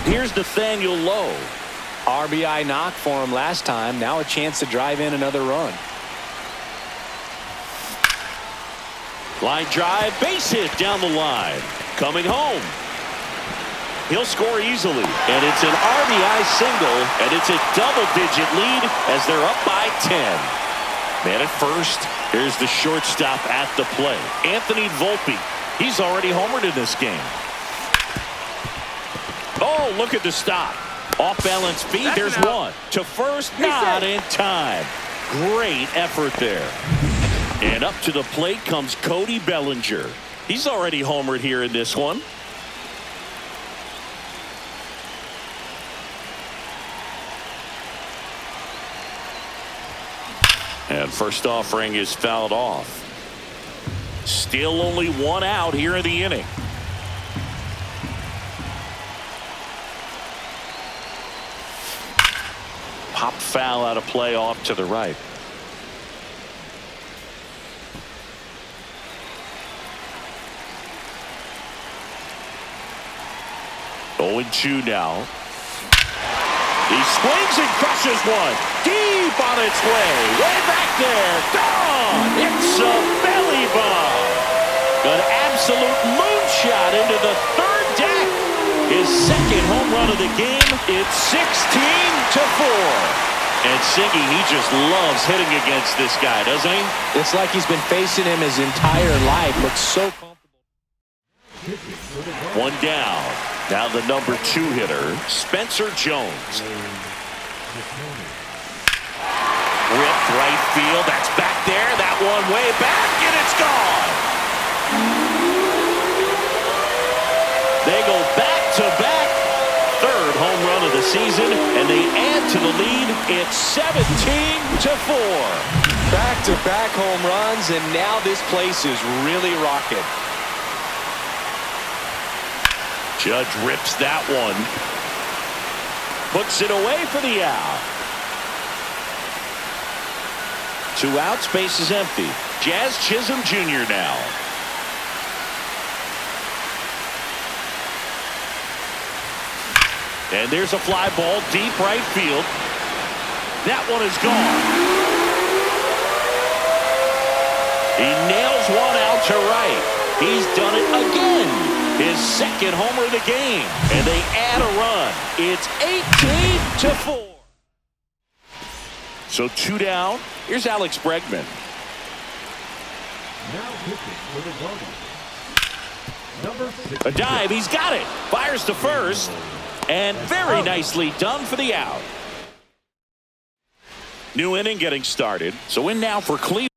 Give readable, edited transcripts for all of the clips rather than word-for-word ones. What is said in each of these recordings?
Here's Nathaniel Lowe. RBI knock for him last time. Now a chance to drive in another run. Line drive, base hit down the line. Coming home. He'll score easily. And it's an RBI single, and it's a double-digit lead as they're up by 10. Man at first. Here's the shortstop at the plate. Anthony Volpe. He's already homered in this game. Oh, look at the stop. Off-balance feet. There's one. To first, not in time. Great effort there. And up to the plate comes Cody Bellinger. He's already homered here in this one. And first offering is fouled off. Still only one out here in the inning. Pop foul out of play off to the right. 0-2 now. He swings and crushes one. Deep on its way. Way back there. Gone. It's a belly bomb. An absolute moonshot into the third deck. His second home run of the game. It's 16-4. And Siggy, he just loves hitting against this guy, doesn't he? It's like he's been facing him his entire life. Looks so comfortable. One down. Now the number 2 hitter, Spencer Jones. Ripped right field. That's back there. That one way back, and it's gone. They go back-to-back. Third home run of the season, and they add to the lead. It's 17-4. Back-to-back home runs, and now this place is really rocking. Judge rips that one. Puts it away for the out. 2 outs, base is empty. Jazz Chisholm Jr. now. And there's a fly ball deep right field. That one is gone. He nails one out to right. He's done it again. His second homer of the game. And they add a run. It's 18-4. So 2 down. Here's Alex Bregman. A dive. He's got it. Fires to first. And very nicely done for the out. New inning getting started. So in now for Cleveland.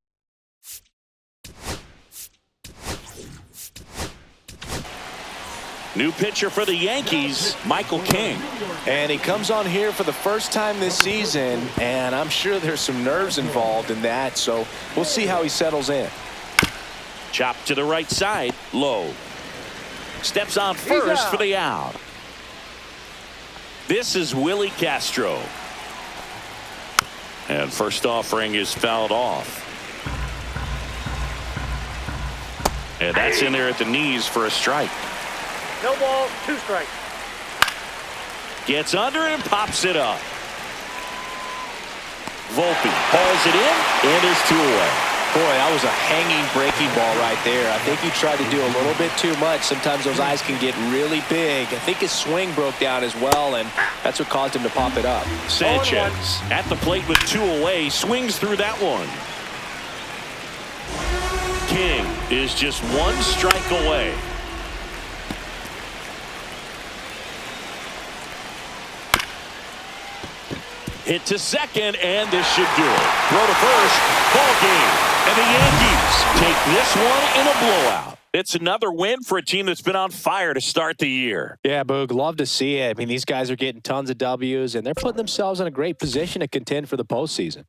New pitcher for the Yankees, Michael King. And he comes on here for the first time this season, and I'm sure there's some nerves involved in that, so we'll see how he settles in. Chop to the right side, low. Steps on first for the out. This is Willie Castro. And first offering is fouled off. And that's in there at the knees for a strike. No ball, 2 strikes. Gets under it and pops it up. Volpe hauls it in, and there's 2 away. Boy, that was a hanging breaking ball right there. I think he tried to do a little bit too much. Sometimes those eyes can get really big. I think his swing broke down as well, and that's what caused him to pop it up. Sanchez at the plate with 2 away, swings through that one. King is just 1 strike away. Hit to second, and this should do it. Throw to first, ball game. And the Yankees take this one in a blowout. It's another win for a team that's been on fire to start the year. Yeah, Boog, love to see it. I mean, these guys are getting tons of W's, and they're putting themselves in a great position to contend for the postseason.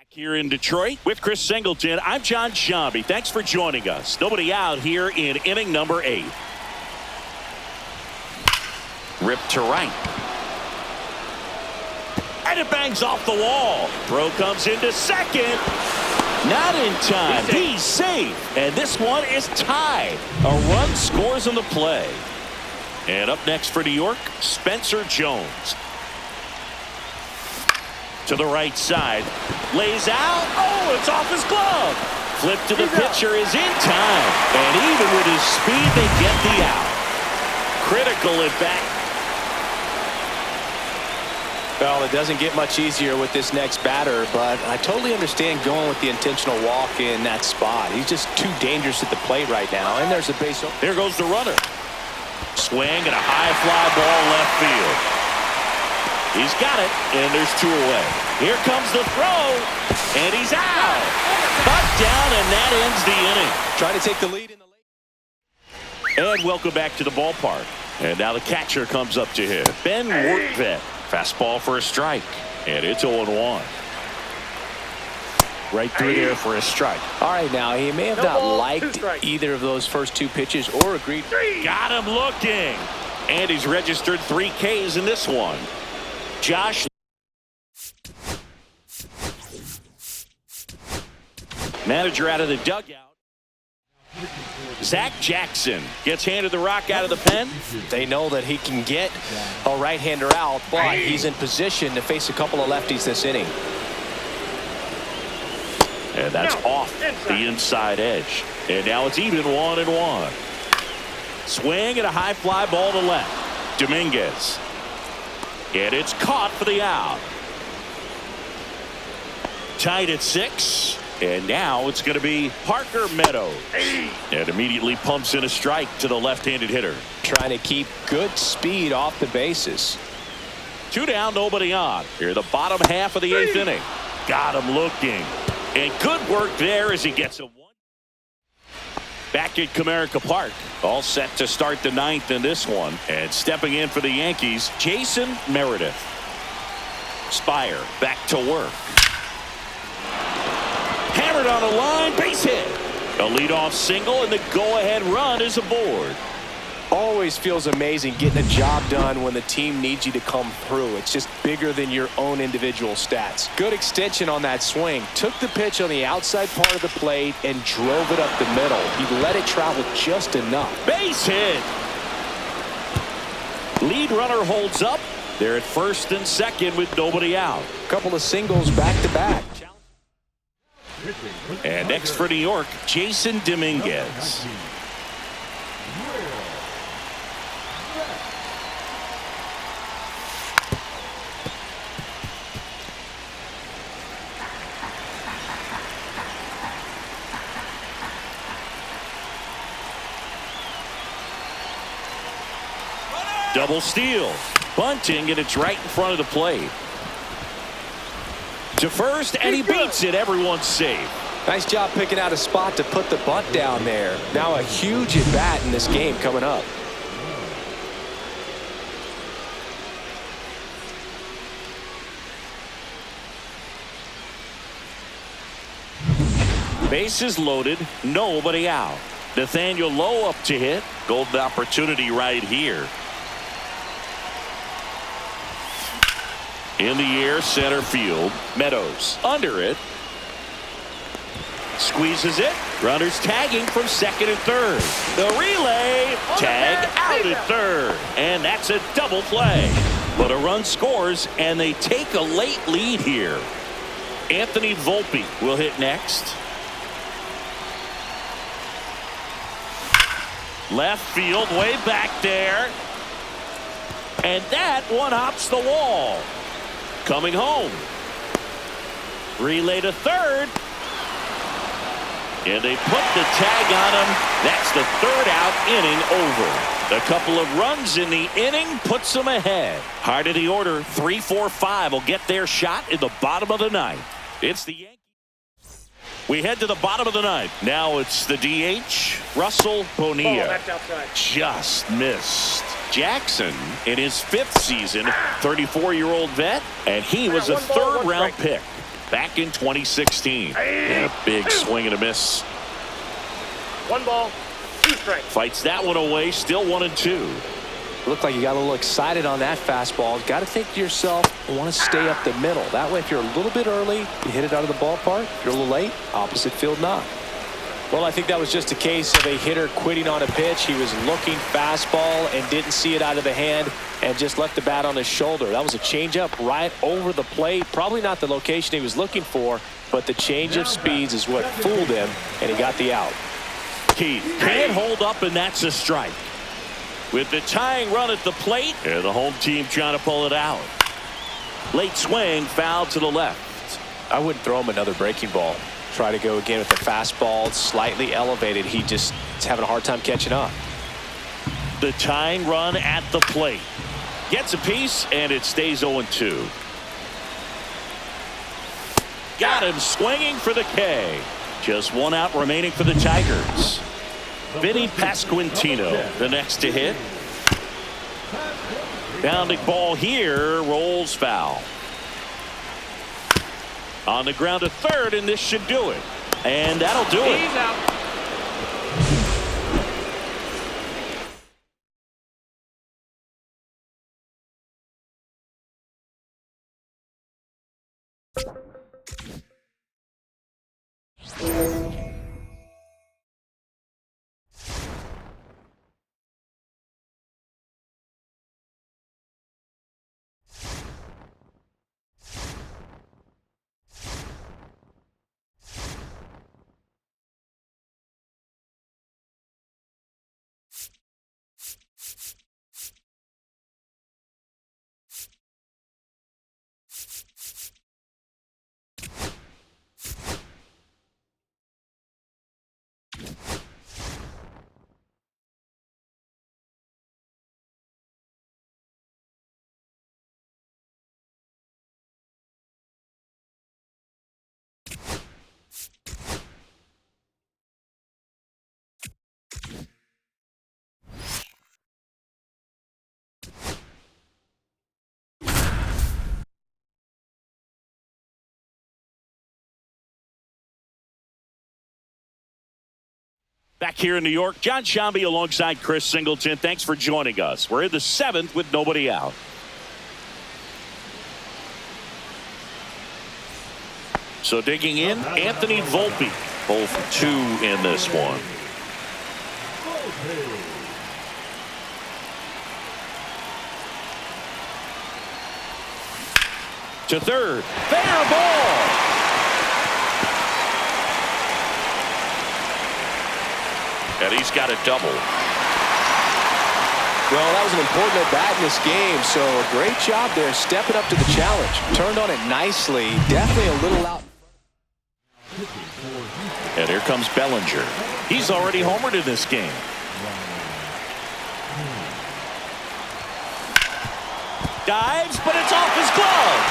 Here in Detroit with Chris Singleton, I'm John Shambi. Thanks for joining us. Nobody out here in inning number 8. Ripped to right. And it bangs off the wall. Throw comes into second. Not in time. He's safe. And this one is tied. A run scores on the play. And up next for New York, Spencer Jones. To the right side. Lays out. Oh, it's off his glove. Flip to the pitcher is in time. And even with his speed, they get the out. Critical at bat. Well, it doesn't get much easier with this next batter, but I totally understand going with the intentional walk in that spot. He's just too dangerous at the plate right now. And there's a base. There goes the runner. Swing and a high fly ball left field. He's got it, and there's 2 away. Here comes the throw, and he's out. Cut down, and that ends the inning. Trying to take the lead in the late. And welcome back to the ballpark. And now the catcher comes up to him. Ben Wortvet. Fastball for a strike, and it's 0-1. Right through there for a strike. All right, now he may have not liked either of those first 2 pitches or agreed. Got him looking. And he's registered 3 Ks in this one. Josh. Manager out of the dugout. Zach Jackson gets handed the rock out of the pen. They know that he can get a right-hander out, but he's in position to face a couple of lefties this inning. And that's off the inside edge. And now it's even 1-1. Swing and a high fly ball to left. Dominguez. And it's caught for the out. Tied at 6. And now it's going to be Parker Meadows. And immediately pumps in a strike to the left-handed hitter. Trying to keep good speed off the bases. 2 down, nobody on. Here the bottom half of the 8th inning. Got him looking. And good work there as he gets a 1. Back at Comerica Park. All set to start the 9th in this one. And stepping in for the Yankees, Jason Meredith. Spire back to work. Hammered on a line, base hit. A leadoff single, and the go-ahead run is aboard. Always feels amazing getting a job done when the team needs you to come through. It's just bigger than your own individual stats. Good extension on that swing. Took the pitch on the outside part of the plate and drove it up the middle. He let it travel just enough. Base hit. Lead runner holds up. They're at first and second with nobody out. Couple of singles back-to-back. And next for New York, Jason Dominguez. Double steal. Bunting, and it's right in front of the plate. To first, and he beats it. Everyone's safe. Nice job picking out a spot to put the bunt down there. Now a huge at bat in this game coming up. Bases loaded, nobody out. Nathaniel Lowe up to hit. Golden opportunity right here. In the air, center field. Meadows under it. Squeezes it. Runners tagging from second and third. The relay. Tag out at third. And that's a double play. But a run scores, and they take a late lead here. Anthony Volpe will hit next. Left field, way back there. And that one hops the wall. Coming home. Relay to third. And they put the tag on him. That's the 3rd out, inning over. A couple of runs in the inning puts them ahead. Heart of the order, 3, 4, 5 will get their shot in the bottom of the 9th. It's the Yankees. We head to the bottom of the 9th. Now it's the DH, Russell Bonilla. Just missed. Jackson in his 5th season, 34-year-old vet, and he was a 3rd-round pick. back in 2016. And a big swing and a miss. 1 ball, 2 strikes. Fights that one away, still 1-2. Looked like you got a little excited on that fastball. Got to think to yourself, I want to stay up the middle. That way, if you're a little bit early, you hit it out of the ballpark. If you're a little late, opposite field knock. Well, I think that was just a case of a hitter quitting on a pitch. He was looking fastball and didn't see it out of the hand and just left the bat on his shoulder. That was a changeup right over the plate. Probably not the location he was looking for, but the change of speeds is what fooled him, and he got the out. Keith can't hold up, and that's a strike. With the tying run at the plate, and the home team trying to pull it out. Late swing, foul to the left. I wouldn't throw him another breaking ball. Try to go again with the fastball, slightly elevated. He just is having a hard time catching up. The tying run at the plate. Gets a piece, and it stays 0-2. Got him swinging for the K. Just 1 out remaining for the Tigers. Vinny Pasquantino, the next to hit. Bounding ball here, rolls foul. On the ground to third, and this should do it. And that'll do it. He's out. Back here in New York, John Shambi alongside Chris Singleton. Thanks for joining us. We're in the 7th with nobody out. So digging in, Anthony Volpe. 0 for 2 in this one. To third. Fair ball. And he's got a double. Well, that was an important at bat in this game, so a great job there stepping up to the challenge. Turned on it nicely. Definitely a little out. And here comes Bellinger. He's already homered in this game. Dives, but it's off his glove.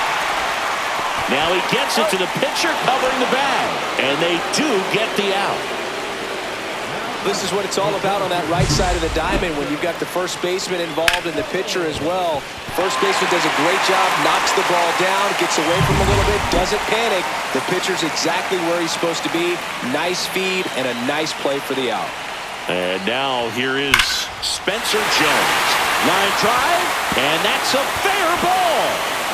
Now he gets it to the pitcher covering the bag. And they do get the out. This is what it's all about on that right side of the diamond when you've got the first baseman involved and the pitcher as well. First baseman does a great job, knocks the ball down, gets away from him a little bit, doesn't panic. The pitcher's exactly where he's supposed to be. Nice feed and a nice play for the out. And now here is Spencer Jones. Line drive, and that's a fair ball.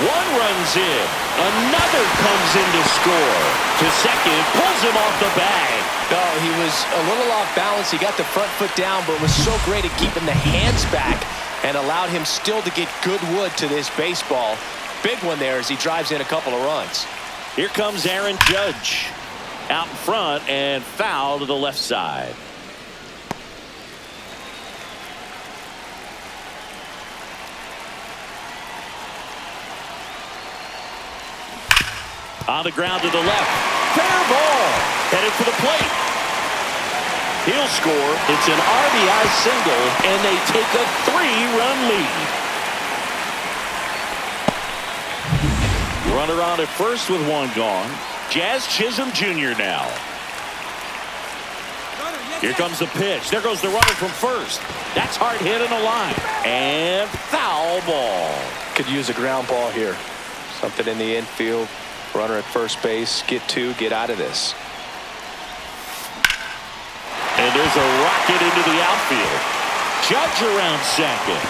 One runs in. Another comes in to score. To second, pulls him off the bag. Oh, he was a little off balance. He got the front foot down, but was so great at keeping the hands back and allowed him still to get good wood to this baseball. Big one there as he drives in a couple of runs. Here comes Aaron Judge. Out in front and foul to the left side. On the ground to the left. Fair ball. Headed for the plate. He'll score. It's an RBI single, and they take a 3-run lead. Runner on at first with 1 gone. Jazz Chisholm Jr. now. Here comes the pitch. There goes the runner from first. That's hard hit in the line. And foul ball. Could use a ground ball here. Something in the infield. Runner at first base. Get two. Get out of this. And there's a rocket into the outfield. Judge around second.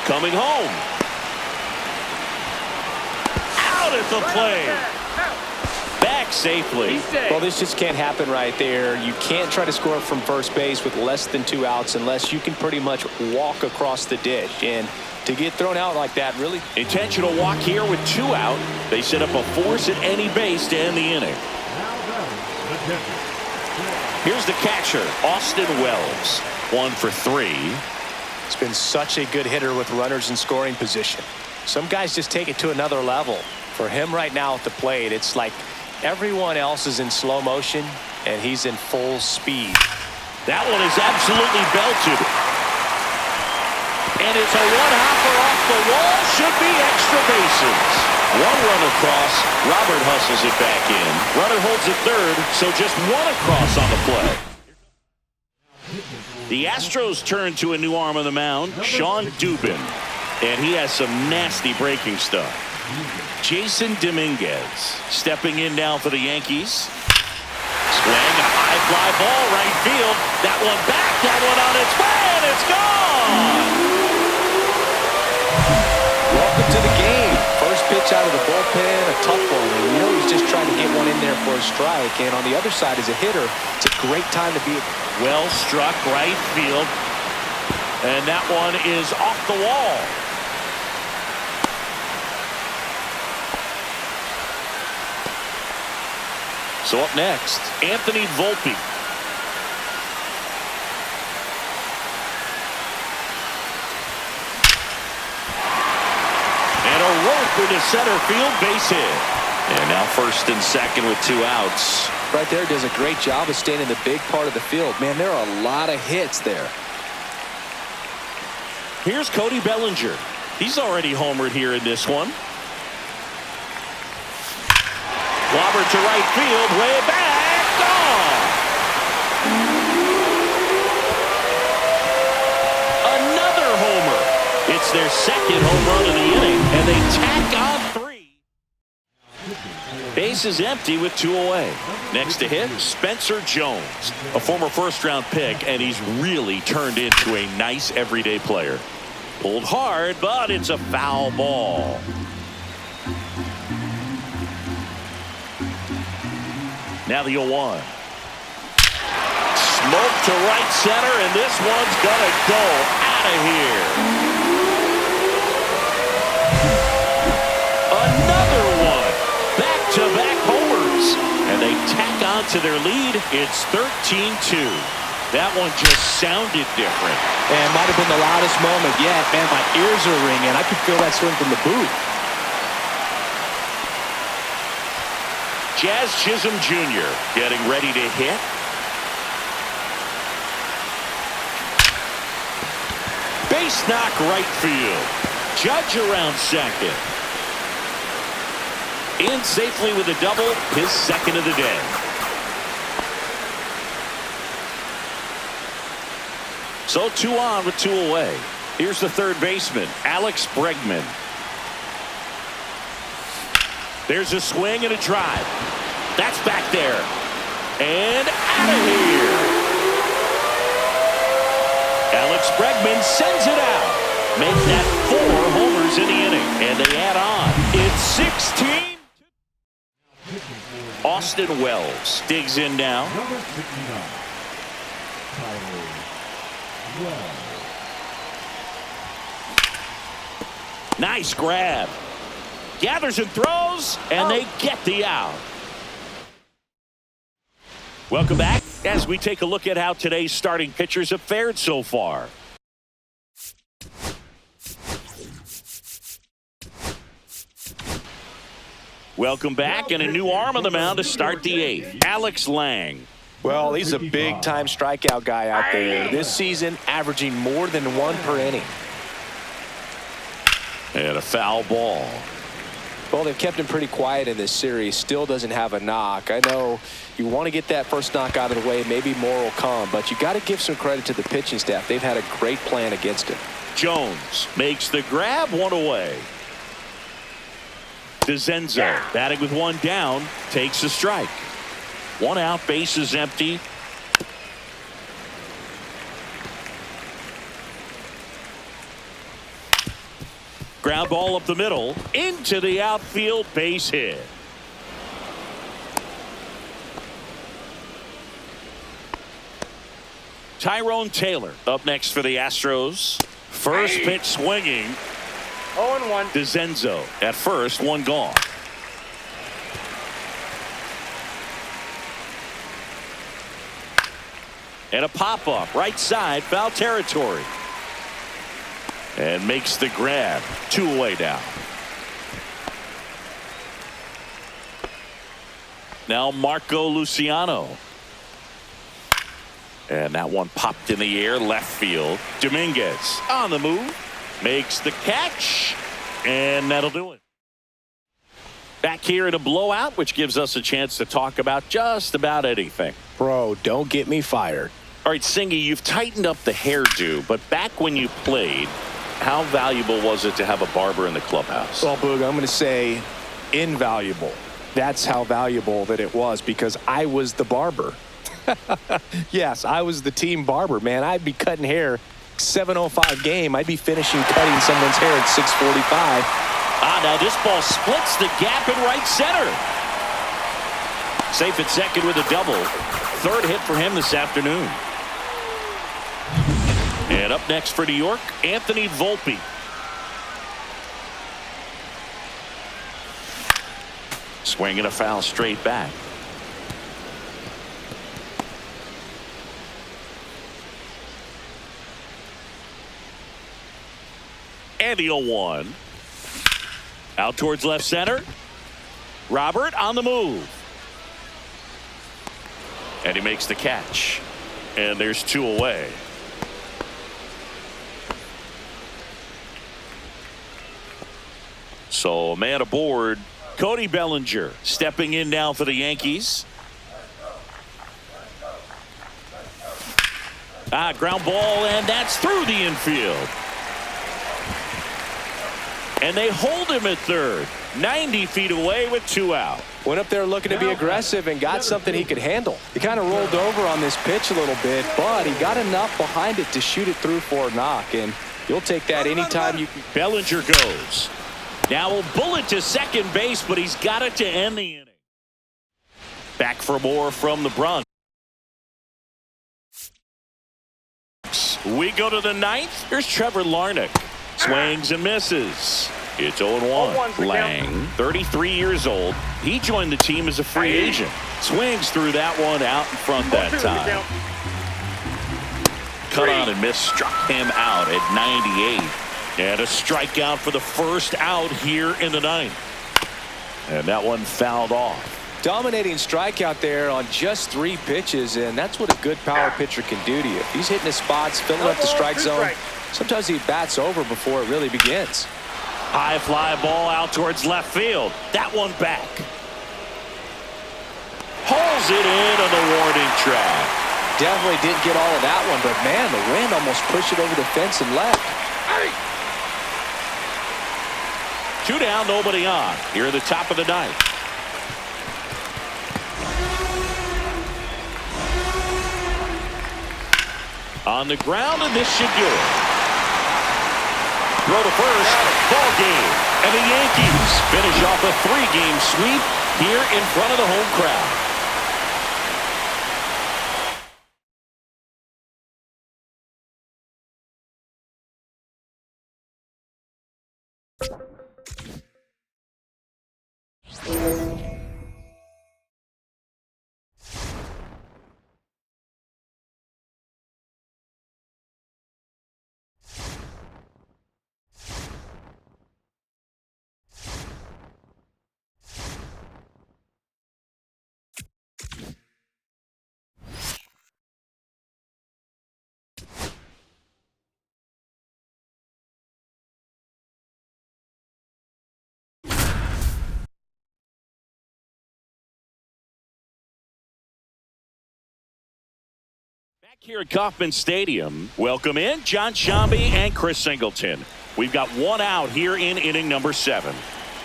Coming home. Out at the plate. Back safely. Well, this just can't happen right there. You can't try to score from first base with less than 2 outs unless you can pretty much walk across the ditch. And to get thrown out like that, really. Intentional walk here with 2 out. They set up a force at any base to end the inning. Here's the catcher, Austin Wells. 1 for 3. It's been such a good hitter with runners in scoring position. Some guys just take it to another level. For him right now at the plate, it's like everyone else is in slow motion and he's in full speed. That one is absolutely belted. And it's a one-hopper off the wall. Should be extra bases. 1 run across. Robert hustles it back in. Runner holds it third, so just 1 across on the play. The Astros turn to a new arm on the mound, Sean Dubin. And he has some nasty breaking stuff. Jason Dominguez stepping in now for the Yankees. Swing, a high fly ball, right field. That one back, that one on its way, and it's gone! Welcome to the game. First pitch out of the bullpen, a tough one. And you know he's just trying to get one in there for a strike. And on the other side, as a hitter, it's a great time to be. Well struck, right field. And that one is off the wall. So up next, Anthony Volpe. And a rope into center field, base hit. And now first and second with 2 outs. Right there does a great job of staying in the big part of the field. Man, there are a lot of hits there. Here's Cody Bellinger. He's already homered here in this one. Clobber to right field, way back, gone. Another homer. It's their second home run of the inning, and they tack on 3. Base is empty with 2 away. Next to hit, Spencer Jones, a former first-round pick, and he's really turned into a nice everyday player. Pulled hard, but it's a foul ball. Now the 0-1. Smoke to right center, and this one's gonna go out of here. Another one. Back-to-back homers. And they tack on to their lead. It's 13-2. That one just sounded different. And might have been the loudest moment yet. Man, my ears are ringing. I could feel that swing from the booth. Jazz Chisholm Jr. getting ready to hit. Base knock right field. Judge around second. In safely with a double, his second of the day. So 2 on with 2 away. Here's the third baseman, Alex Bregman. There's a swing and a drive. That's back there. And out of here. Alex Bregman sends it out. Make that 4 homers in the inning. And they add on. It's 16. Austin Wells digs in now. Number 69. Tyler Wells. Nice grab. Gathers and throws, and they get the out. Welcome back as we take a look at how today's starting pitchers have fared so far. Welcome back, and a new arm on the mound to start the 8th. Alex Lang. Well, he's a big-time strikeout guy out there. This season, averaging more than 1 per inning. And a foul ball. Well, they've kept him pretty quiet in this series. Still doesn't have a knock. I know you want to get that first knock out of the way. Maybe more will come. But you got to give some credit to the pitching staff. They've had a great plan against him. Jones makes the grab, 1 away. DeZenzo batting with one down, takes a strike. One out, base is empty. Ground ball up the middle, into the outfield, base hit. Tyrone Taylor up next for the Astros. First pitch swinging. 0-1. DeZenzo at first, one gone. And a pop-up, right side, foul territory. And makes the grab. 2 away now. Now Marco Luciano. And that one popped in the air, left field. Dominguez on the move. Makes the catch. And that'll do it. Back here in a blowout, which gives us a chance to talk about just about anything. Bro, don't get me fired. All right, Singy, you've tightened up the hairdo, but back when you played, how valuable was it to have a barber in the clubhouse? Well, Boog, I'm going to say invaluable. That's how valuable that it was, because I was the barber. Yes, I was the team barber, man. I'd be cutting hair 7:05 game. I'd be finishing cutting someone's hair at 6:45. Now this ball splits the gap in right center. Safe at second with a double. Third hit for him this afternoon. And up next for New York, Anthony Volpe. Swinging a foul straight back. And the 0-1. Out towards left center. Robert on the move. And he makes the catch. And there's 2 away. So a man aboard. Cody Bellinger stepping in now for the Yankees. Ground ball, and that's through the infield. And they hold him at third. 90 feet away with 2 out. Went up there looking to be aggressive and got something he could handle. He kind of rolled over on this pitch a little bit, but he got enough behind it to shoot it through for a knock, and you'll take that anytime you can. Bellinger goes. Now a bullet to second base, but he's got it to end the inning. Back for more from the Bronx. We go to the 9th. Here's Trevor Larnach. Swings and misses. It's 0-1. Lang, 33 years old. He joined the team as a free agent. Swings through that one out in front that time. Cut on and miss, struck him out at 98. And a strikeout for the first out here in the 9th. And that one fouled off. Dominating strikeout there on just 3 pitches, and that's what a good power pitcher can do to you. If he's hitting his spots, filling up the strike zone, sometimes he bats over before it really begins. High fly ball out towards left field. That one back. Hauls it in on the warning track. Definitely didn't get all of that one, but man, the wind almost pushed it over the fence and left. 2 down, nobody on. Here at the top of the 9th. On the ground, and this should do it. Throw to first, ball game. And the Yankees finish off a 3-game sweep here in front of the home crowd. Back here at Kauffman Stadium, welcome in John Shambi and Chris Singleton. We've got 1 out here in inning number 7.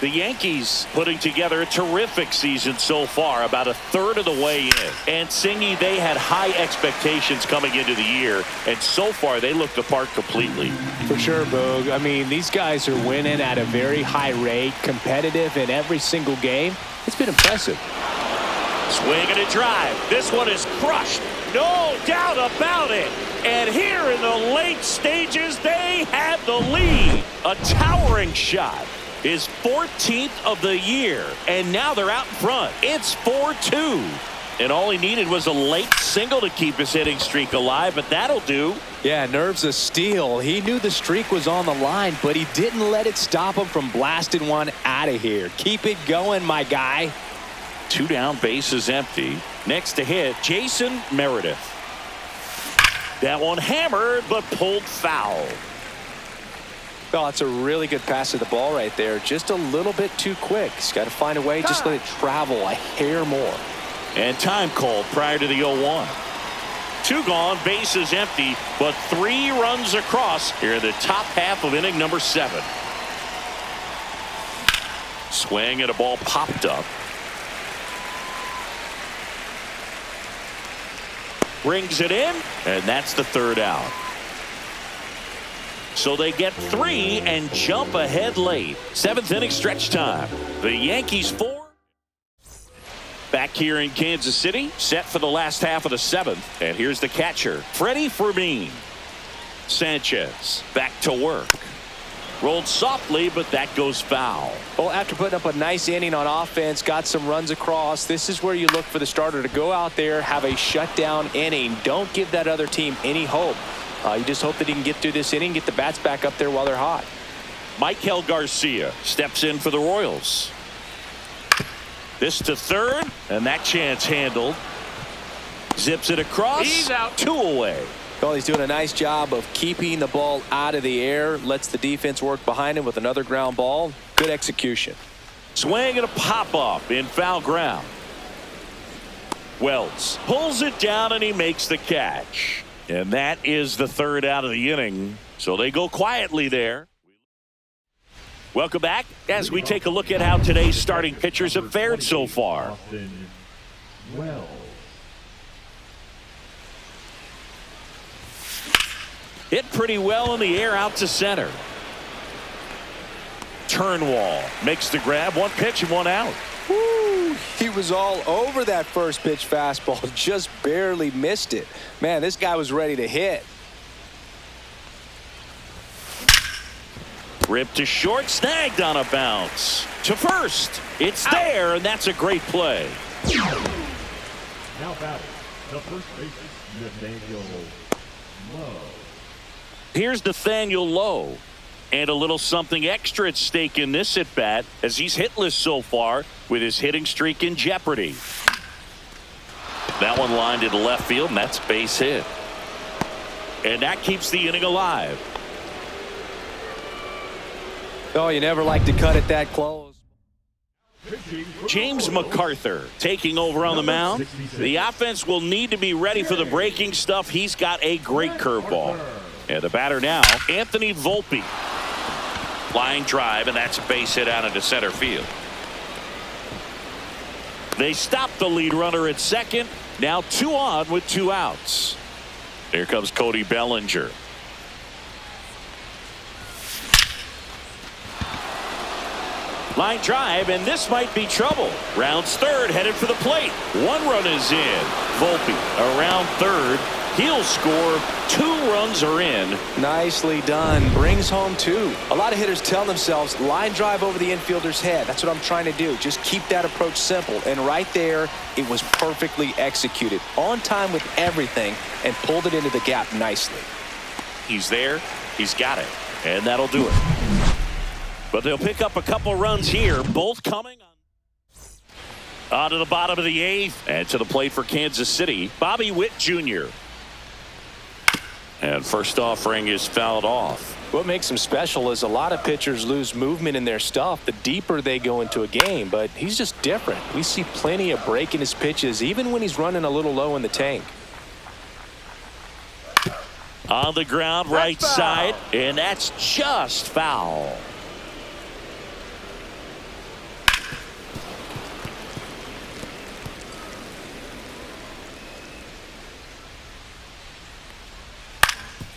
The Yankees putting together a terrific season so far, about a third of the way in. And Singy, they had high expectations coming into the year, and so far they look the part completely. For sure, Boog. I mean, these guys are winning at a very high rate, competitive in every single game. It's been impressive. Swing and a drive. This one is crushed. No doubt about it. And here in the late stages, they have the lead. A towering shot. His 14th of the year, and now they're out in front. It's 4-2, and all he needed was a late single to keep his hitting streak alive, but that'll do. Yeah, nerves of steel. He knew the streak was on the line, but he didn't let it stop him from blasting one out of here. Keep it going, my guy. 2 down, bases empty. Next to hit, Jason Meredith. That one hammered, but pulled foul. Oh, that's a really good pass to the ball right there. Just a little bit too quick. He's got to find a way. Just let it travel a hair more. And time called prior to the 0-1. 2 gone, bases empty, but 3 runs across here in the top half of inning number 7. Swing and a ball popped up. Brings it in, and that's the 3rd out. So they get 3 and jump ahead late. 7th inning stretch time. The Yankees 4. Back here in Kansas City, set for the last half of the 7th. And here's the catcher, Freddie Fermin. Sanchez back to work. Rolled softly, but that goes foul. Well, after putting up a nice inning on offense, got some runs across, this is where you look for the starter to go out there, have a shutdown inning. Don't give that other team any hope. You just hope that he can get through this inning, get the bats back up there while they're hot. Michael Garcia steps in for the Royals. This to 3rd, and that chance handled. Zips it across. He's out. 2 away. Well, he's doing a nice job of keeping the ball out of the air. Lets the defense work behind him with another ground ball. Good execution. Swing and a pop-up in foul ground. Wells pulls it down, and he makes the catch. And that is the 3rd out of the inning. So they go quietly there. Welcome back as we take a look at how today's starting pitchers have fared so far. Well. Hit pretty well in the air out to center. Turnwall makes the grab. 1 pitch and 1 out. Woo! He was all over that first pitch fastball. Just barely missed it. Man, this guy was ready to hit. Ripped to short, snagged on a bounce. To first. It's there, and that's a great play. Now batting, the first baseman, Nathaniel Lowe. Here's Nathaniel Lowe. And a little something extra at stake in this at-bat as he's hitless so far with his hitting streak in jeopardy. That one lined into left field, and that's base hit. And that keeps the inning alive. Oh, you never like to cut it that close. James MacArthur taking over on the mound. The offense will need to be ready for the breaking stuff. He's got a great curveball. And the batter now, Anthony Volpe. Line drive, and that's a base hit out into center field. They stop the lead runner at second. Now 2 on with 2 outs. Here comes Cody Bellinger. Line drive, and this might be trouble. Rounds 3rd, headed for the plate. 1 run is in. Volpe around 3rd. He'll score. 2 runs are in. Nicely done. Brings home 2. A lot of hitters tell themselves, line drive over the infielder's head. That's what I'm trying to do. Just keep that approach simple. And right there, it was perfectly executed. On time with everything, and pulled it into the gap nicely. He's there. He's got it. And that'll do it. But they'll pick up a couple runs here, both coming on to the bottom of the 8th. And to the plate for Kansas City, Bobby Witt Jr. And first offering is fouled off. What makes him special is a lot of pitchers lose movement in their stuff the deeper they go into a game, but he's just different. We see plenty of break in his pitches, even when he's running a little low in the tank. On the ground, right side, and that's just foul.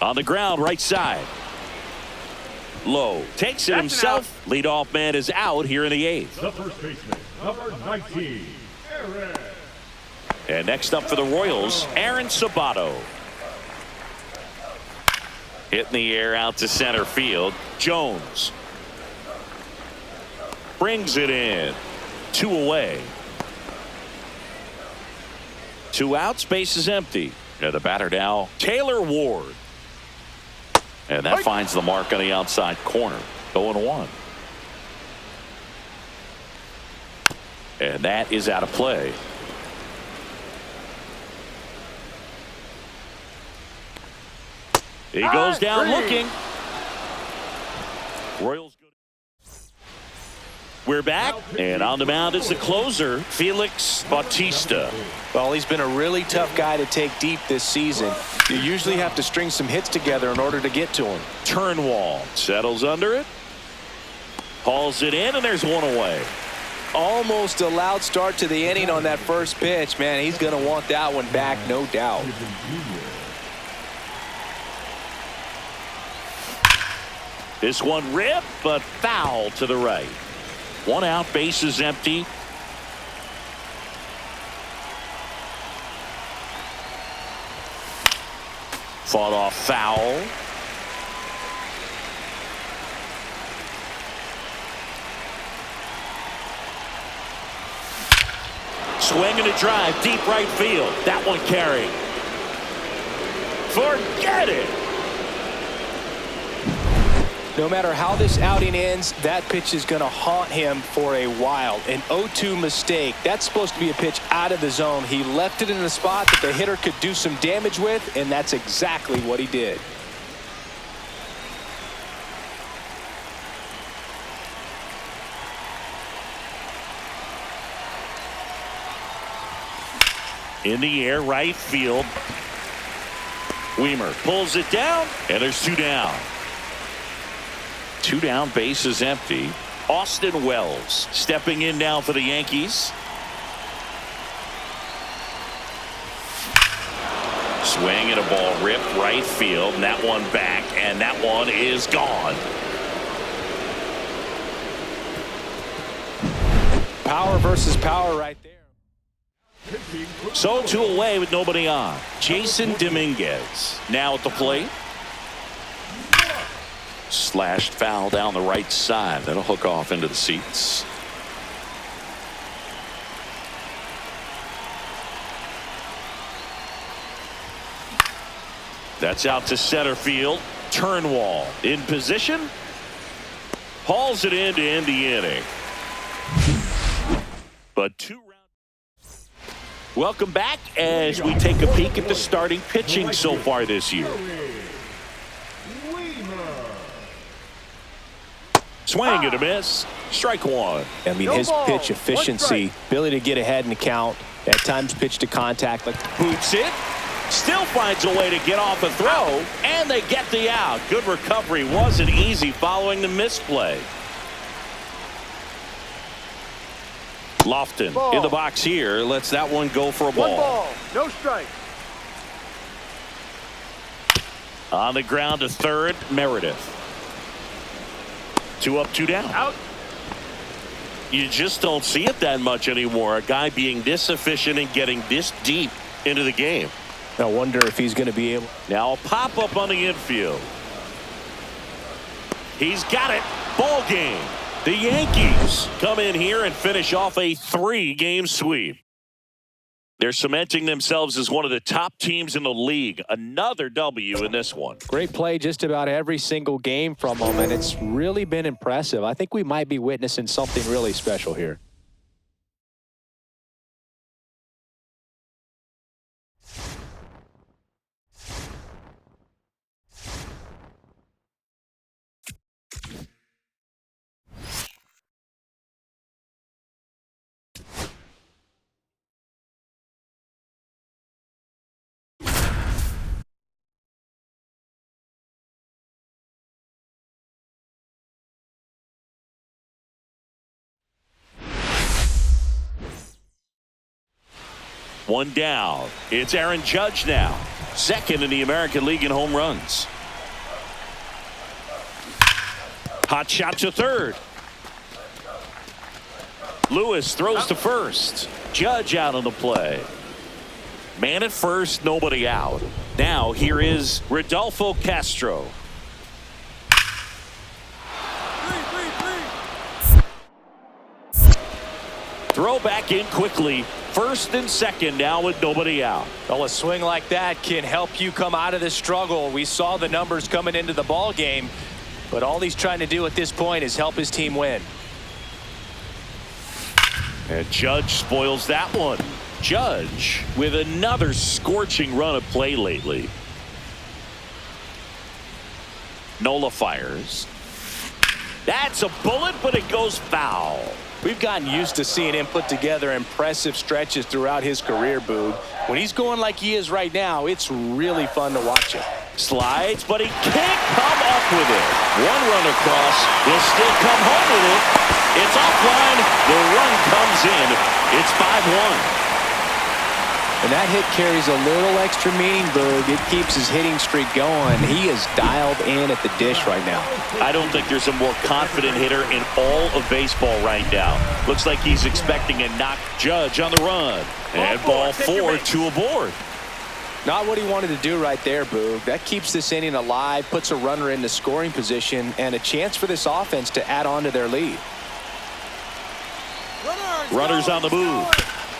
On the ground, right side. Low takes it himself. Leadoff man is out here in the 8th. The first baseman, number 19, Aaron. And next up for the Royals, Aaron Sabato. Hit in the air out to center field. Jones brings it in. 2 away. 2 outs, base is empty. And the batter now, Taylor Ward. And that finds the mark on the outside corner. 0-1. And that is out of play. He goes down looking. Royals go. We're back, and on the mound is the closer, Felix Bautista. Well, he's been a really tough guy to take deep this season. You usually have to string some hits together in order to get to him. Turnwall settles under it. Hauls it in, and there's 1 away. Almost a loud start to the inning on that first pitch. Man, he's going to want that one back, no doubt. This one ripped, but foul to the right. 1 out, base is empty. Fought off foul. Swing and a drive, deep right field. That one carried. Forget it. No matter how this outing ends, that pitch is going to haunt him for a while. An 0-2 mistake. That's supposed to be a pitch out of the zone. He left it in a spot that the hitter could do some damage with, and that's exactly what he did. In the air, right field. Weimer pulls it down, and there's 2 down. 2 down, base is empty. Austin Wells stepping in now for the Yankees. Swing and a ball ripped right field, and that one back, and that one is gone. Power versus power right there. So 2 away with nobody on. Jason Dominguez now at the plate. Slashed foul down the right side. That'll hook off into the seats. That's out to center field. Turnwall in position. Hauls it in to end the inning. But 2 rounds. Welcome back as we take a peek at the starting pitching so far this year. Swing and a miss. Strike 1. I mean, his pitch efficiency, ability to get ahead in the count, at times pitch to contact. Boots it. Still finds a way to get off a throw, and they get the out. Good recovery. Wasn't easy following the misplay. Lofton in the box here. Lets that one go for a ball. 1 ball, no strike. On the ground to third, Meredith. 2 up, 2 down. Out. You just don't see it that much anymore. A guy being this efficient and getting this deep into the game. I wonder if he's going to be able. Now a pop up on the infield. He's got it. Ball game. The Yankees come in here and finish off a 3-game sweep. They're cementing themselves as one of the top teams in the league. Another W in this one. Great play just about every single game from them, and it's really been impressive. I think we might be witnessing something really special here. One down. It's Aaron Judge now. Second in the American League in home runs. Hot shot to third. Lewis throws to first. Judge out on the play. Man at first, nobody out. Now here is Rodolfo Castro. Throw back in quickly. First and second now with nobody out. Well, a swing like that can help you come out of this struggle. We saw the numbers coming into the ball game, but all he's trying to do at this point is help his team win. And Judge spoils that one. Judge with another scorching run of play lately. Nola fires. That's a bullet, but it goes foul. We've gotten used to seeing him put together impressive stretches throughout his career, Boog. When he's going like he is right now, it's really fun to watch him. Slides, but he can't come up with it. One run across. He'll still come home with it. It's offline. The run comes in. It's 5-1. And that hit carries a little extra meaning, Boog. It keeps his hitting streak going. He is dialed in at the dish right now. I don't think there's a more confident hitter in all of baseball right now. Looks like he's expecting a knock. Judge on the run. And ball 4, 2 aboard. Not what he wanted to do right there, Boog. That keeps this inning alive, puts a runner into scoring position, and a chance for this offense to add on to their lead. Runners on the move.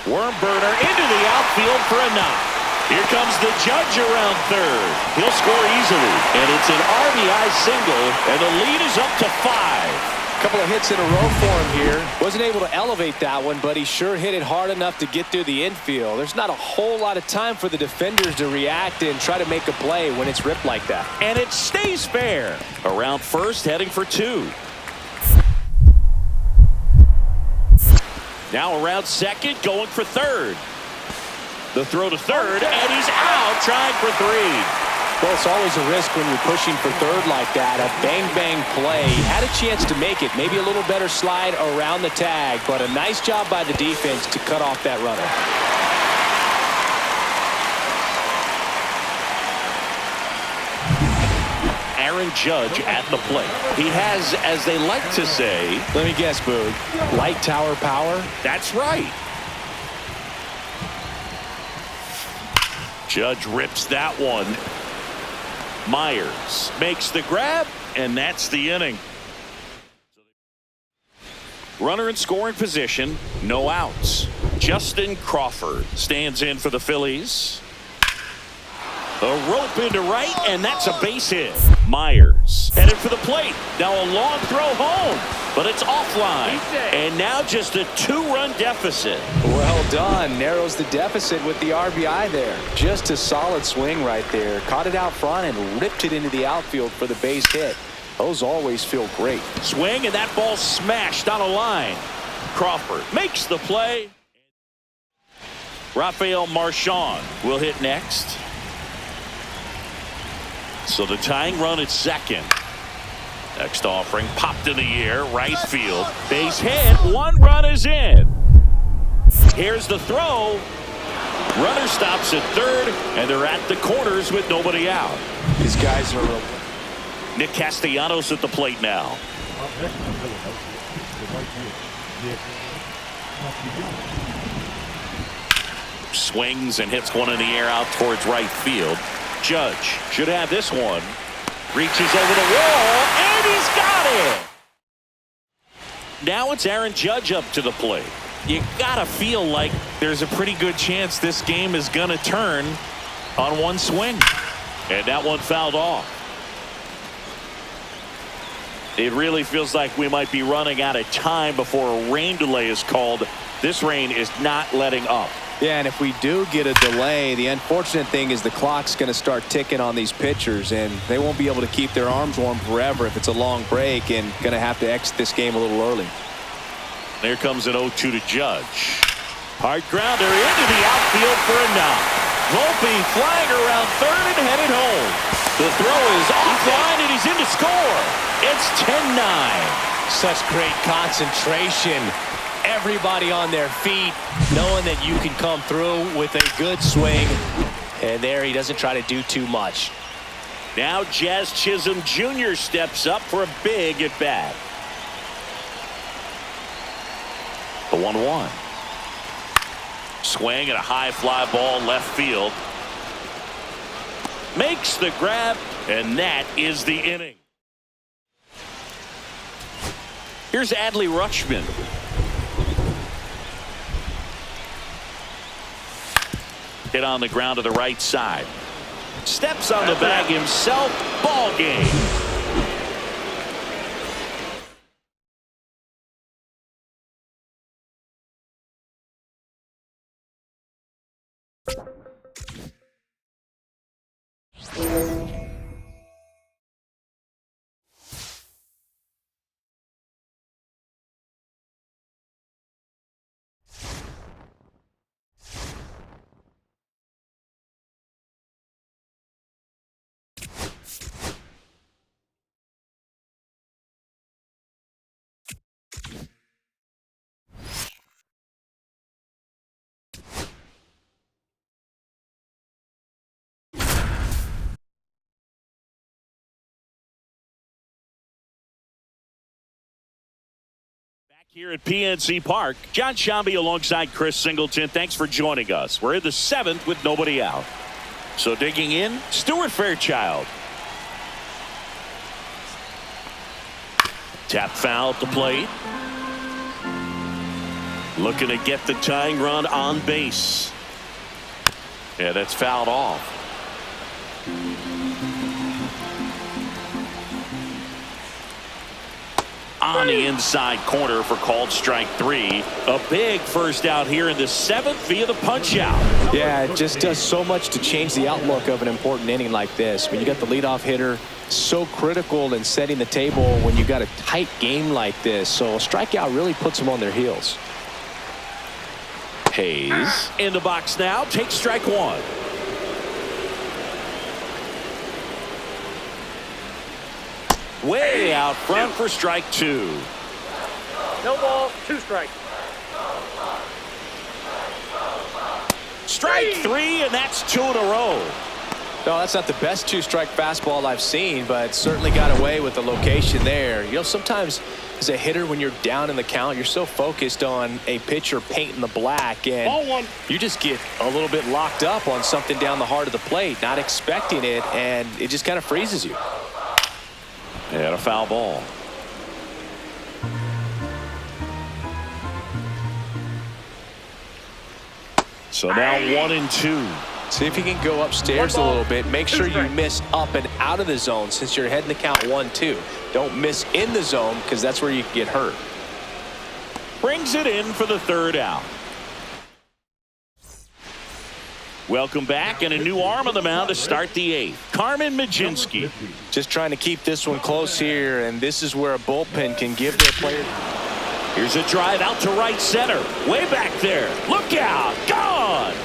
Worm burner into the outfield for a knock. Here comes the Judge around third. He'll score easily. And it's an RBI single, and the lead is up to 5. Couple of hits in a row for him here. Wasn't able to elevate that one, but he sure hit it hard enough to get through the infield. There's not a whole lot of time for the defenders to react and try to make a play when it's ripped like that. And it stays fair. Around first, heading for 2. Now around second, going for third. The throw to third, and he's out trying for 3. Well, it's always a risk when you're pushing for third like that. A bang-bang play. Had a chance to make it. Maybe a little better slide around the tag, but a nice job by the defense to cut off that runner. Aaron Judge at the plate. He has, as they like to say... Let me guess, Boog. Light tower power? That's right. Judge rips that one. Myers makes the grab, and that's the inning. Runner in scoring position, no outs. Justin Crawford stands in for the Phillies. A rope into right, and that's a base hit. Myers headed for the plate. Now a long throw home, but it's offline. And now just a 2-run deficit. Well done. Narrows the deficit with the RBI there. Just a solid swing right there. Caught it out front and ripped it into the outfield for the base hit. Those always feel great. Swing, and that ball smashed on a line. Crawford makes the play. Rafael Marchand will hit next. So the tying run at second. Next offering popped in the air, right field. Base hit, 1 run is in. Here's the throw. Runner stops at third, and they're at the corners with nobody out. These guys are... Nick Castellanos at the plate now. Swings and hits one in the air out towards right field. Judge should have this one. Reaches over the wall, and he's got it. Now it's Aaron Judge up to the plate. You gotta feel like there's a pretty good chance this game is gonna turn on one swing. And that one fouled off. It really feels like we might be running out of time before a rain delay is called. This rain is not letting up. Yeah, and if we do get a delay, the unfortunate thing is the clock's going to start ticking on these pitchers, and they won't be able to keep their arms warm forever if it's a long break, and going to have to exit this game a little early. There comes an 0-2 to Judge. Hard grounder into the outfield for a knock. Volpe flying around third and headed home. The throw is offline, and he's in to score. It's 10-9. Such great concentration. Everybody on their feet, knowing that you can come through with a good swing. And there he doesn't try to do too much. Now Jazz Chisholm Jr. steps up for a big at bat. The 1-1. Swing and a high fly ball left field. Makes the grab, and that is the inning. Here's Adley Rutschman. Hit on the ground to the right side. Steps on the bag himself. Ball game. Here at PNC Park, John Shambi alongside Chris Singleton. Thanks for joining us. We're in the 7th with nobody out. So digging in, Stuart Fairchild. Tap foul at the plate. Looking to get the tying run on base. Yeah, that's fouled off. On the inside corner for called strike 3. A big first out here in the 7th via the punch out. Yeah, it just does so much to change the outlook of an important inning like this. When you got the leadoff hitter, so critical in setting the table when you got a tight game like this. So a strikeout really puts them on their heels. Hayes in the box now. Takes strike 1. Way out front for strike 2. No ball, 2 strikes. Strike 3, and that's 2 in a row. No, that's not the best 2-strike fastball I've seen, but certainly got away with the location there. You know, sometimes as a hitter, when you're down in the count, you're so focused on a pitcher painting the black, and you just get a little bit locked up on something down the heart of the plate, not expecting it, and it just kind of freezes you. And a foul ball. So now 1-2. See if you can go upstairs a little bit. Make sure you miss up and out of the zone since you're heading the count 1-2. Don't miss in the zone because that's where you can get hurt. Brings it in for the 3rd out. Welcome back, and a new arm on the mound to start the 8th. Carmen Majinski. Just trying to keep this one close here, and this is where a bullpen can give their player. Here's a drive out to right center. Way back there. Look out. Gone.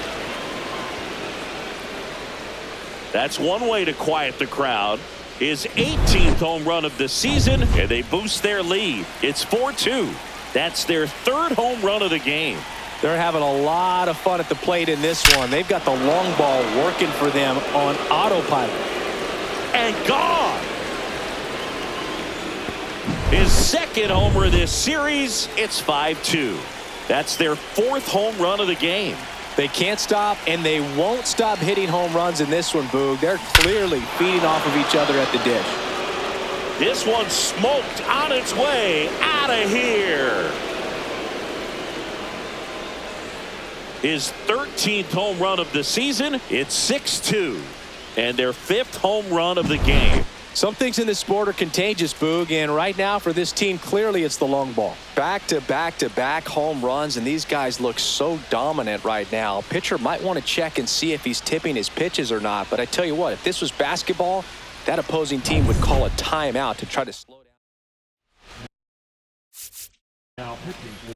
That's one way to quiet the crowd. His 18th home run of the season, and they boost their lead. It's 4-2. That's their 3rd home run of the game. They're having a lot of fun at the plate in this one. They've got the long ball working for them on autopilot. And gone. His 2nd homer of this series. It's 5-2. That's their 4th home run of the game. They can't stop, and they won't stop hitting home runs in this one, Boog. They're clearly feeding off of each other at the dish. This one smoked on its way out of here. His 13th home run of the season. It's 6-2. And their 5th home run of the game. Some things in this sport are contagious, Boog, and right now for this team, clearly it's the long ball. Back-to-back-to-back home runs, and these guys look so dominant right now. Pitcher might want to check and see if he's tipping his pitches or not, but I tell you what, if this was basketball, that opposing team would call a timeout to try to slow down. Now pitching.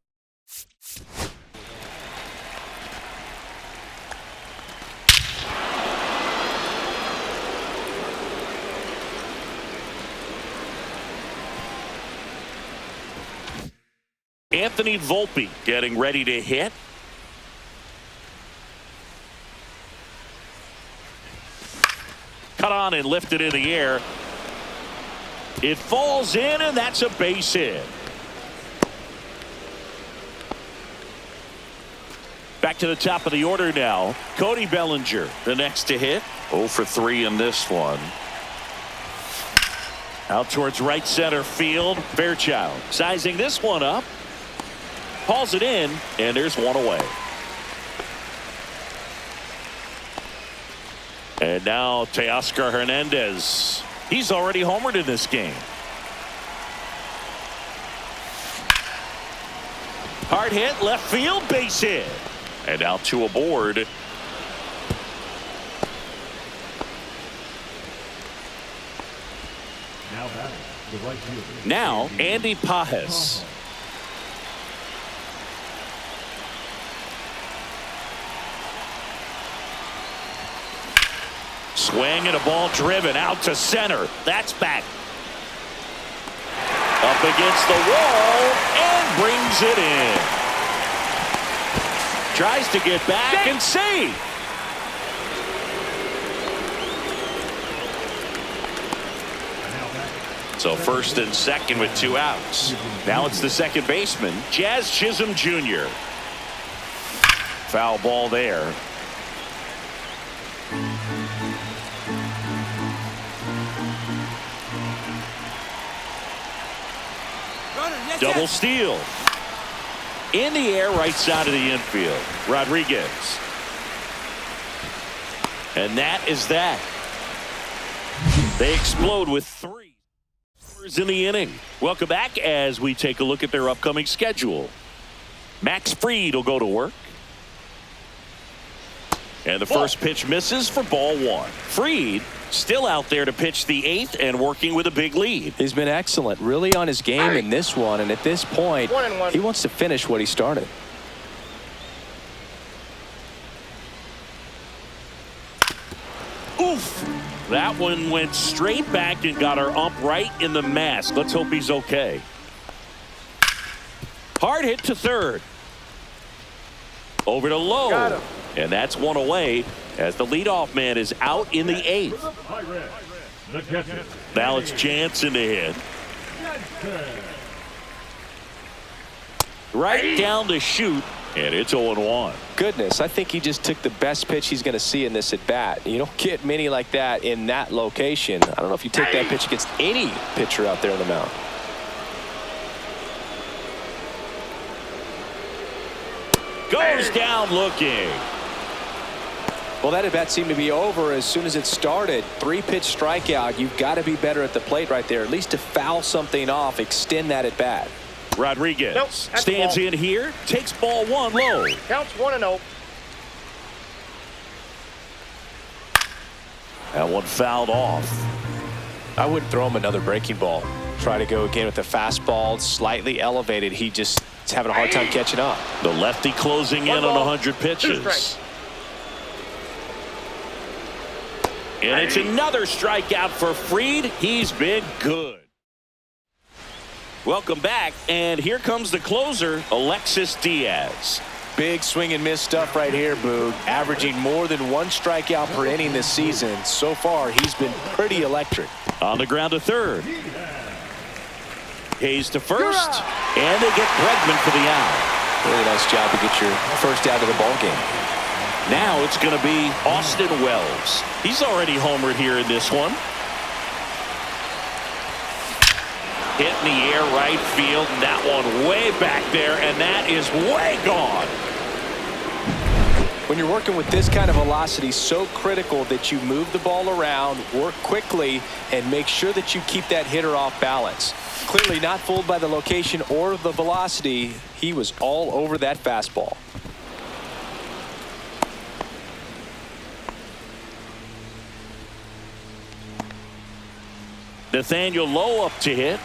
Anthony Volpe getting ready to hit. Cut on on and lifted in the air. It falls in, and that's a base hit. Back to the top of the order now. Cody Bellinger, the next to hit. 0 for 3 in this one. Out towards right center field. Fairchild sizing this one up. Hauls it in, and there's one away. And now Teoscar Hernandez. He's already homered in this game. Hard hit, left field, base hit. And out to aboard. Now batting, the right fielder. Now Andy Pajes. Swing and a ball driven out to center. That's back. Up against the wall and brings it in. Tries to get back and save. So first and second with 2 outs. Now it's the second baseman, Jazz Chisholm Jr. Foul ball there. Double steal. In the air, right side of the infield. Rodriguez. And that is that. They explode with 3 in the inning. Welcome back as we take a look at their upcoming schedule. Max Fried will go to work. And the first pitch misses for ball 1. Fried still out there to pitch the 8th and working with a big lead. He's been excellent, really on his game in this one, and at this point, he wants to finish what he started. Oof! That one went straight back and got her ump right in the mask. Let's hope he's okay. Hard hit to third. Over to Lowe. And that's one away as the leadoff man is out in the 8th. Now it's Jansen to hit. Right down to shoot, and it's 0-1. Goodness, I think he just took the best pitch he's going to see in this at bat. You don't get many like that in that location. I don't know if you take that pitch against any pitcher out there on the mound. Goes down looking. Well, that at bat seemed to be over as soon as it started. 3-pitch strikeout. You've got to be better at the plate right there, at least to foul something off, extend that at bat. Rodriguez stands in here, takes ball 1 low. Counts 1-0. That one fouled off. I wouldn't throw him another breaking ball. Try to go again with the fastball, slightly elevated. He just is having a hard time catching up. The lefty closing in on 100 pitches. And it's another strikeout for Fried. He's been good. Welcome back, and here comes the closer, Alexis Diaz. Big swing and miss stuff right here, Boog. Averaging more than 1 strikeout per inning this season. So far, he's been pretty electric. On the ground to third. Hayes to first, and they get Bregman for the out. Really nice job to get your first out of the ball game. Now it's going to be Austin Wells. He's already homered here in this one. Hit in the air right field, and that one way back there, and that is way gone. When you're working with this kind of velocity, so critical that you move the ball around, work quickly, and make sure that you keep that hitter off balance. Clearly not fooled by the location or the velocity. He was all over that fastball. Nathaniel Lowe up to hit.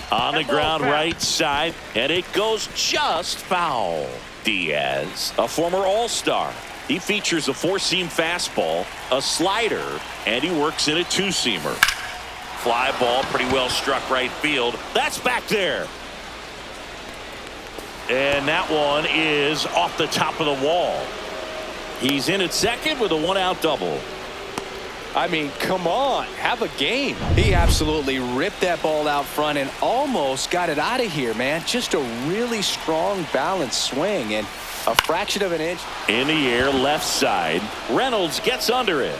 On the ground right side, and it goes just foul. Diaz, a former All-Star. He features a 4-seam fastball, a slider, and he works in a 2-seamer. Fly ball pretty well struck right field. That's back there. And that one is off the top of the wall. He's in at second with a one-out double. I mean, come on, have a game. He absolutely ripped that ball out front and almost got it out of here, man. Just a really strong, balanced swing, and a fraction of an inch. In the air, left side. Reynolds gets under it.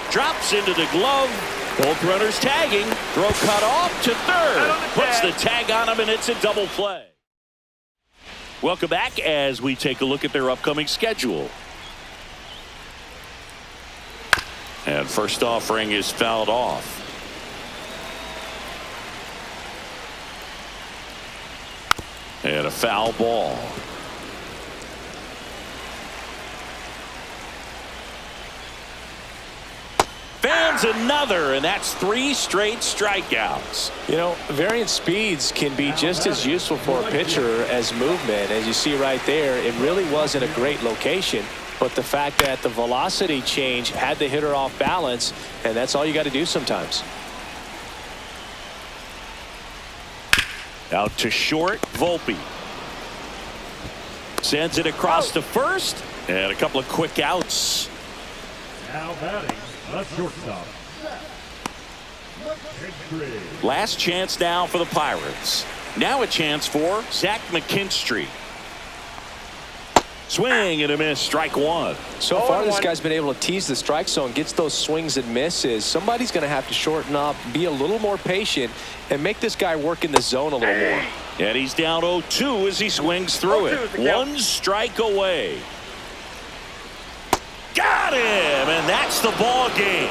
Drops into the glove. Both runners tagging. Throw cut off to third. Puts the tag on him, and it's a double play. Welcome back as we take a look at their upcoming schedule. And first offering is fouled off. And a foul ball. Fans another, and that's 3 straight strikeouts. You know, variant speeds can be just as useful for a pitcher as movement. As you see right there, it really wasn't a great location. But the fact that the velocity change had the hitter off balance, and that's all you got to do sometimes. Out to short, Volpe. Sends it across to first, and a couple of quick outs. Now batting, the shortstop. Last chance now for the Pirates. Now a chance for Zach McKinstry. Swing and a miss, strike one. So far, this guy's been able to tease the strike zone, gets those swings and misses. Somebody's going to have to shorten up, be a little more patient, and make this guy work in the zone a little more. And he's down 0-2 as he swings through it. 1 strike away. Got him, and that's the ball game.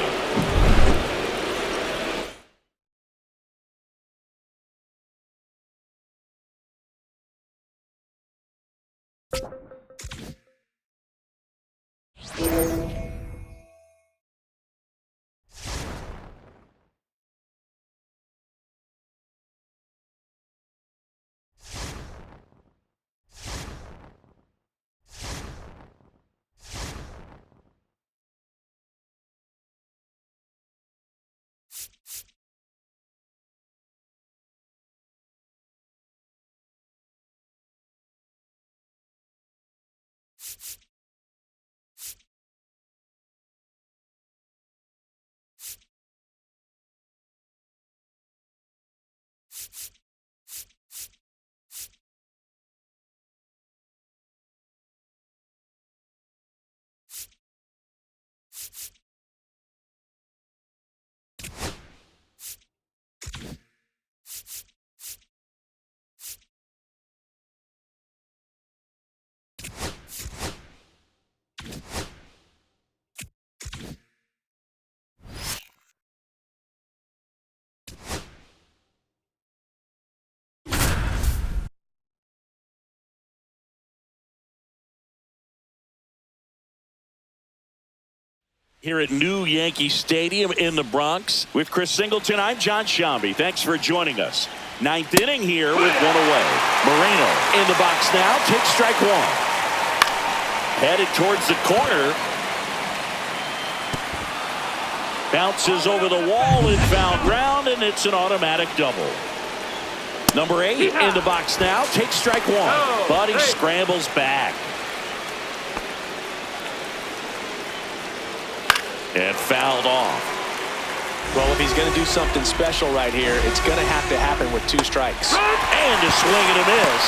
Here at New Yankee Stadium in the Bronx with Chris Singleton, I'm John Shambi. Thanks for joining us. 9th inning here with 1 away. Moreno in the box now, takes strike 1. Headed towards the corner. Bounces over the wall in foul ground, and it's an automatic double. Number 8 in the box now, takes strike 1. But he scrambles back. And fouled off. Well, if he's going to do something special right here, it's going to have to happen with 2 strikes. And a swing and a miss.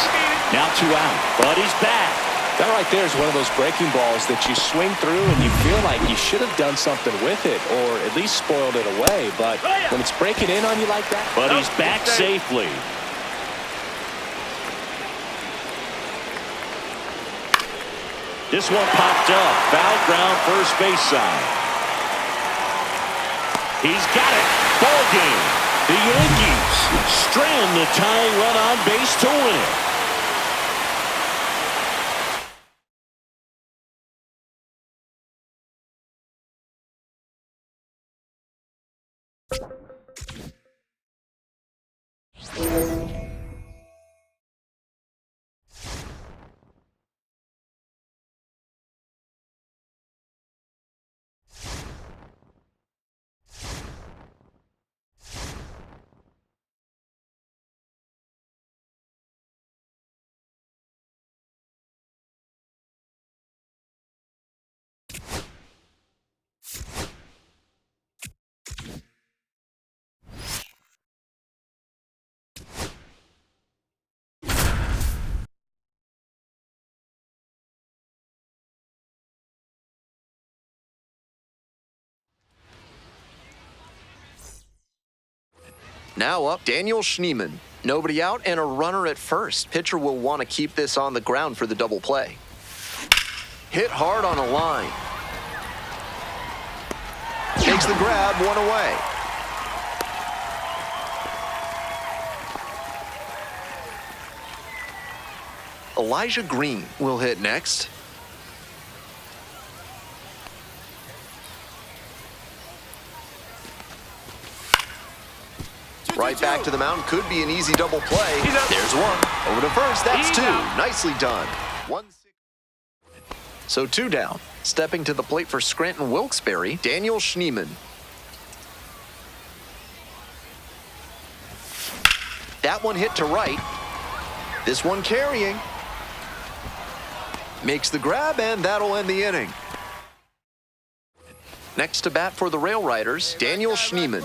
Now 2 out. But he's back. That right there is one of those breaking balls that you swing through and you feel like you should have done something with it or at least spoiled it away. But when it's breaking in on you like that. But he's back safely. This one popped up. Foul ground, first base side. He's got it. Ball game. The Yankees strand the tying run on base to win it. Now up, Daniel Schneemann. Nobody out and a runner at first. Pitcher will want to keep this on the ground for the double play. Hit hard on a line. Takes the grab, one away. Elijah Green will hit next. Right back to the mound. Could be an easy double play. There's one. Over to first. That's two. Nicely done. 1-6. So 2 down. Stepping to the plate for Scranton Wilkes-Barre, Daniel Schneemann. That one hit to right. This one carrying. Makes the grab, and that'll end the inning. Next to bat for the Rail Riders, Daniel Schneemann.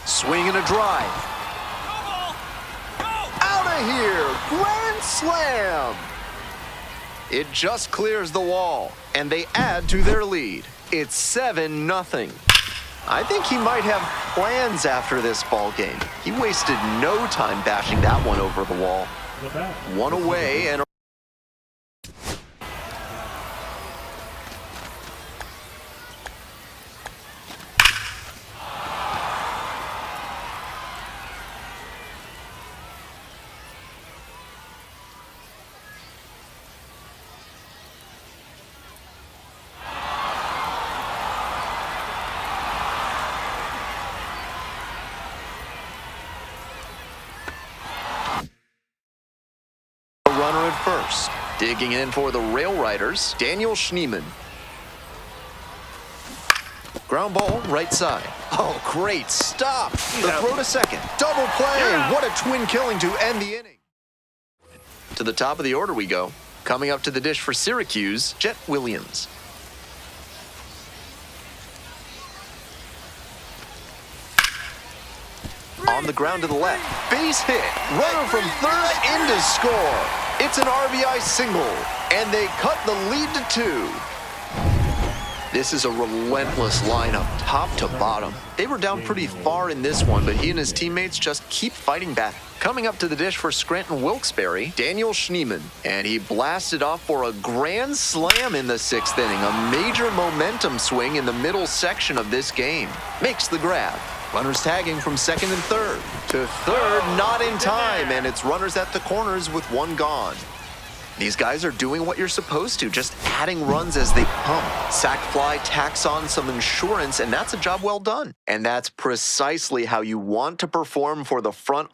Swing and a drive. Out of here! Grand slam! It just clears the wall, and they add to their lead. It's 7-0. I think he might have plans after this ball game. He wasted no time bashing that one over the wall. One away and runner at first. Digging in for the Rail Riders, Daniel Schneemann. Ground ball, right side. Oh, great stop. The throw to second. Double play. What a twin killing to end the inning. To the top of the order we go. Coming up to the dish for Syracuse, Jet Williams. On the ground to the left. Base hit. Runner from third in to score. It's an RBI single, and they cut the lead to 2. This is a relentless lineup, top to bottom. They were down pretty far in this one, but he and his teammates just keep fighting back. Coming up to the dish for Scranton Wilkes-Barre, Daniel Schneemann. And he blasted off for a grand slam in the 6th inning, a major momentum swing in the middle section of this game. Makes the grab. Runners tagging from second and third. To third, not in time, and it's runners at the corners with one gone. These guys are doing what you're supposed to, just adding runs as they pump. Sac fly tacks on some insurance, and that's a job well done. And that's precisely how you want to perform for the front